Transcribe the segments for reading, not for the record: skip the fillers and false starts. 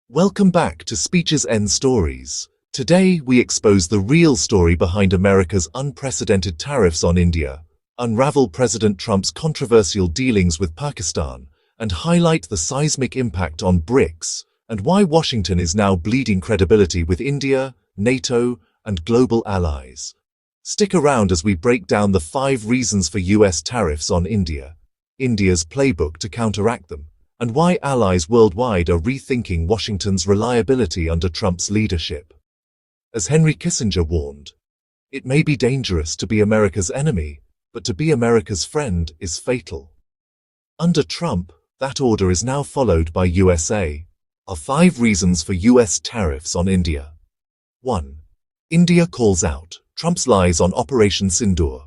Welcome back to Speeches End Stories. Today we expose the real story behind America's unprecedented tariffs on India, unravel President Trump's controversial dealings with Pakistan, and highlight the seismic impact on BRICS and why Washington is now bleeding credibility with India, NATO, and global allies. Stick around as we break down the 5 reasons for US tariffs on India, India's playbook to counteract them, and why allies worldwide are rethinking Washington's reliability under Trump's leadership. As Henry Kissinger warned, it may be dangerous to be America's enemy, but to be America's friend is fatal. Under Trump, that order is now followed by USA. Are 5 reasons for US tariffs on India. 1. India calls out Trump's lies on Operation Sindur.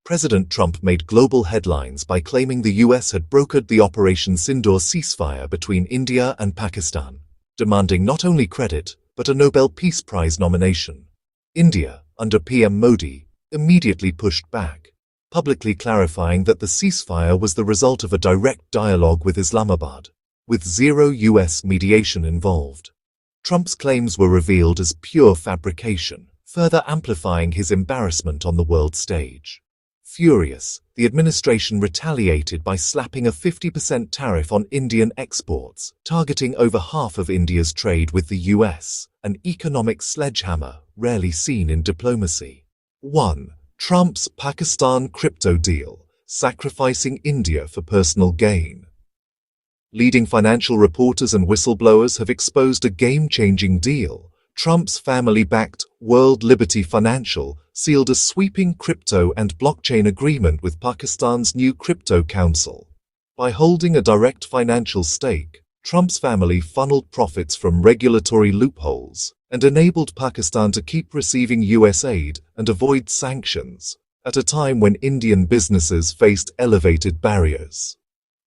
President Trump made global headlines by claiming the US had brokered the Operation Sindur ceasefire between India and Pakistan, demanding not only credit, but a Nobel Peace Prize nomination. India, under PM Modi, immediately pushed back, publicly clarifying that the ceasefire was the result of a direct dialogue with Islamabad, with zero US mediation involved. Trump's claims were revealed as pure fabrication, further amplifying his embarrassment on the world stage. Furious, the administration retaliated by slapping a 50% tariff on Indian exports, targeting over half of India's trade with the US, an economic sledgehammer rarely seen in diplomacy. 1. Trump's Pakistan crypto deal, sacrificing India for personal gain. Leading financial reporters and whistleblowers have exposed a game-changing deal. Trump's family-backed World Liberty Financial sealed a sweeping crypto and blockchain agreement with Pakistan's new crypto council. By holding a direct financial stake, Trump's family funneled profits from regulatory loopholes and enabled Pakistan to keep receiving US aid and avoid sanctions, at a time when Indian businesses faced elevated barriers.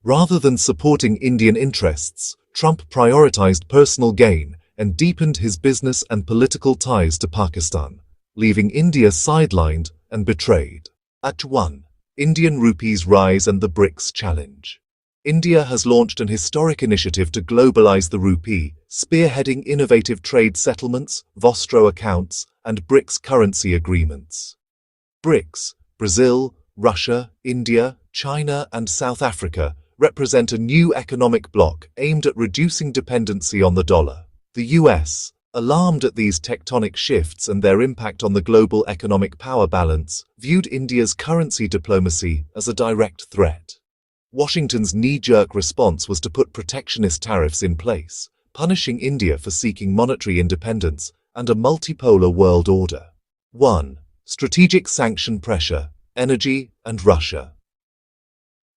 Rather than supporting Indian interests, Trump prioritized personal gain and deepened his business and political ties to Pakistan, leaving India sidelined and betrayed. Act 1. Indian rupee's rise and the BRICS challenge. India has launched an historic initiative to globalize the rupee, spearheading innovative trade settlements, Vostro accounts, and BRICS currency agreements. BRICS, Brazil, Russia, India, China, and South Africa, represent a new economic bloc aimed at reducing dependency on the dollar. The US, alarmed at these tectonic shifts and their impact on the global economic power balance, viewed India's currency diplomacy as a direct threat. Washington's knee-jerk response was to put protectionist tariffs in place, punishing India for seeking monetary independence and a multipolar world order. 1. Strategic sanction pressure, energy, and Russia.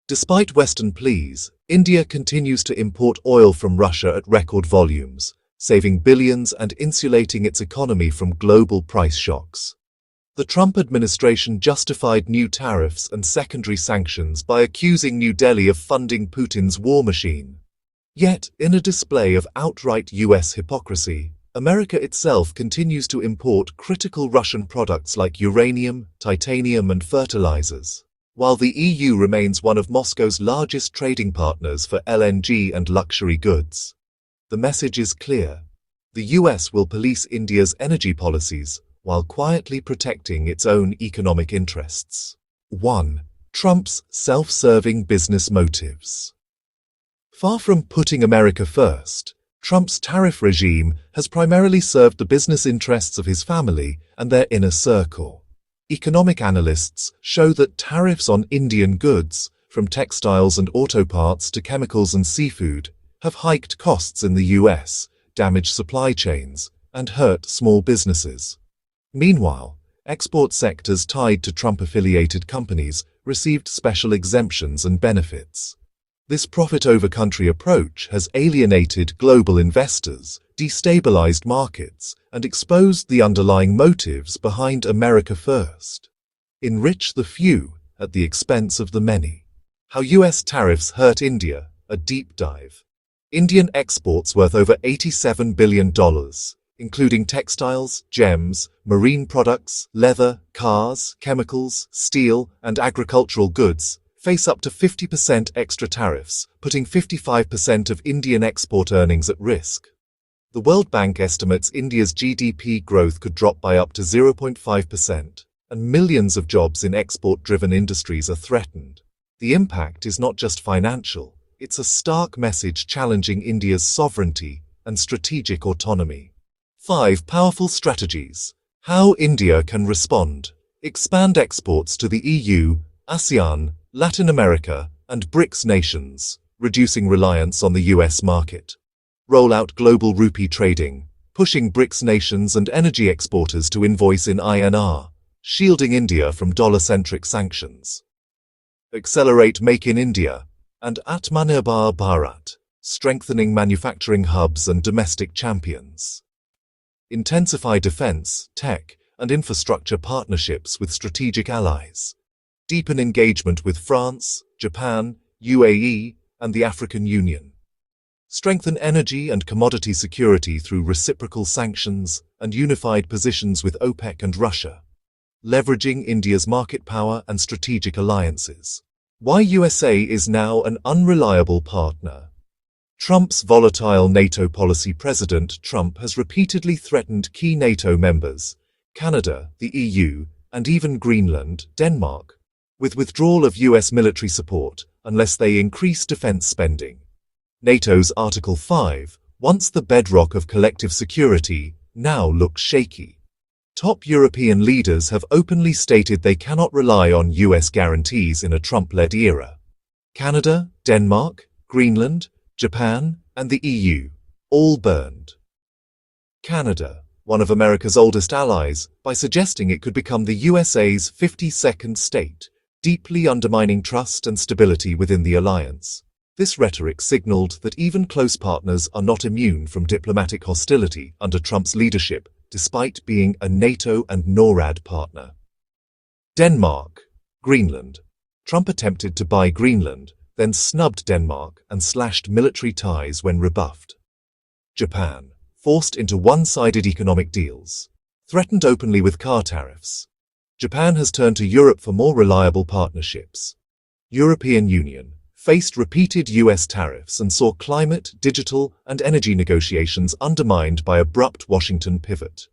Despite Western pleas, India continues to import oil from Russia at record volumes, saving billions and insulating its economy from global price shocks. The Trump administration justified new tariffs and secondary sanctions by accusing New Delhi of funding Putin's war machine. Yet, in a display of outright US hypocrisy, America itself continues to import critical Russian products like uranium, titanium, and fertilizers. While the EU remains one of Moscow's largest trading partners for LNG and luxury goods. The message is clear. The US will police India's energy policies while quietly protecting its own economic interests. 1. Trump's self-serving business motives. Far from putting America first, Trump's tariff regime has primarily served the business interests of his family and their inner circle. Economic analysts show that tariffs on Indian goods, from textiles and auto parts to chemicals and seafood, have hiked costs in the US, damaged supply chains, and hurt small businesses. Meanwhile, export sectors tied to Trump-affiliated companies received special exemptions and benefits. This profit-over-country approach has alienated global investors, destabilized markets, and exposed the underlying motives behind America First. Enrich the few at the expense of the many. How US tariffs hurt India, a deep dive. Indian exports worth over $87 billion, including textiles, gems, marine products, leather, cars, chemicals, steel, and agricultural goods, face up to 50% extra tariffs, putting 55% of Indian export earnings at risk. The World Bank estimates India's GDP growth could drop by up to 0.5%, and millions of jobs in export-driven industries are threatened. The impact is not just financial, it's a stark message challenging India's sovereignty and strategic autonomy. 5 powerful strategies. How India can respond. Expand exports to the EU, ASEAN, Latin America, and BRICS nations, reducing reliance on the US market. Roll out global rupee trading, pushing BRICS nations and energy exporters to invoice in INR, shielding India from dollar-centric sanctions. Accelerate Make in India and Atmanirbhar Bharat, strengthening manufacturing hubs and domestic champions. Intensify defense, tech, and infrastructure partnerships with strategic allies. Deepen engagement with France, Japan, UAE, and the African Union. Strengthen energy and commodity security through reciprocal sanctions and unified positions with OPEC and Russia. Leveraging India's market power and strategic alliances. Why USA is now an unreliable partner. Trump's volatile NATO policy. President Trump has repeatedly threatened key NATO members, Canada, the EU, and even Greenland, Denmark, with withdrawal of US military support unless they increase defense spending. NATO's Article 5, once the bedrock of collective security, now looks shaky. Top European leaders have openly stated they cannot rely on US guarantees in a Trump-led era. Canada, Denmark, Greenland, Japan, and the EU, all burned. Canada, one of America's oldest allies, by suggesting it could become the USA's 52nd state, deeply undermining trust and stability within the alliance. This rhetoric signaled that even close partners are not immune from diplomatic hostility under Trump's leadership, despite being a NATO and NORAD partner. Denmark, Greenland. Trump attempted to buy Greenland, then snubbed Denmark and slashed military ties when rebuffed. Japan, forced into one-sided economic deals, threatened openly with car tariffs. Japan has turned to Europe for more reliable partnerships. European Union faced repeated US tariffs and saw climate, digital, and energy negotiations undermined by abrupt Washington pivot.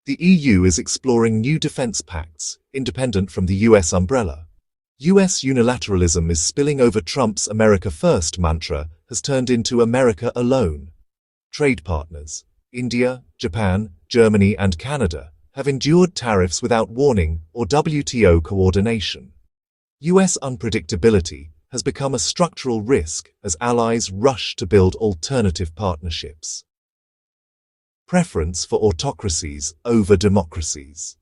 The EU is exploring new defense pacts, independent from the US umbrella. US unilateralism is spilling over. Trump's America First mantra has turned into America Alone. Trade partners, India, Japan, Germany, and Canada, have endured tariffs without warning or WTO coordination. US unpredictability has become a structural risk as allies rush to build alternative partnerships. Preference for autocracies over democracies.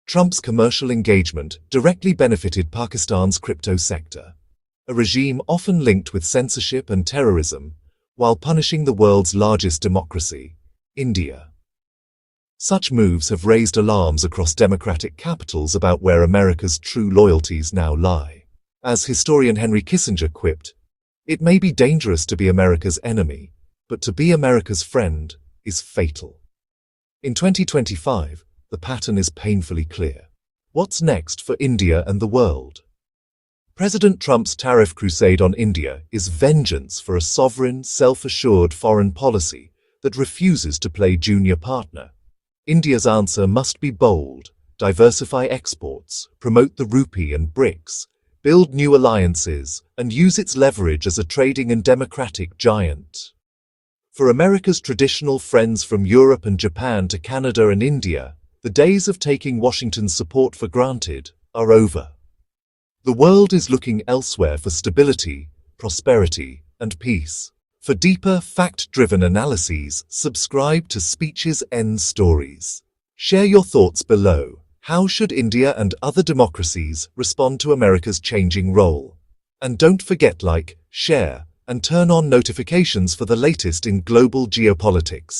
Trump's commercial engagement directly benefited Pakistan's crypto sector, a regime often linked with censorship and terrorism, while punishing the world's largest democracy, India. Such moves have raised alarms across democratic capitals about where America's true loyalties now lie. As historian Henry Kissinger quipped, "It may be dangerous to be America's enemy, but to be America's friend is fatal." In 2025, the pattern is painfully clear. What's next for India and the world? President Trump's tariff crusade on India is vengeance for a sovereign, self-assured foreign policy that refuses to play junior partner. India's answer must be bold: diversify exports, promote the rupee and BRICS, build new alliances, and use its leverage as a trading and democratic giant. For America's traditional friends from Europe and Japan to Canada and India, the days of taking Washington's support for granted are over. The world is looking elsewhere for stability, prosperity, and peace. For deeper, fact-driven analyses, subscribe to Speech's End Stories. Share your thoughts below. How should India and other democracies respond to America's changing role? And don't forget like, share, and turn on notifications for the latest in global geopolitics.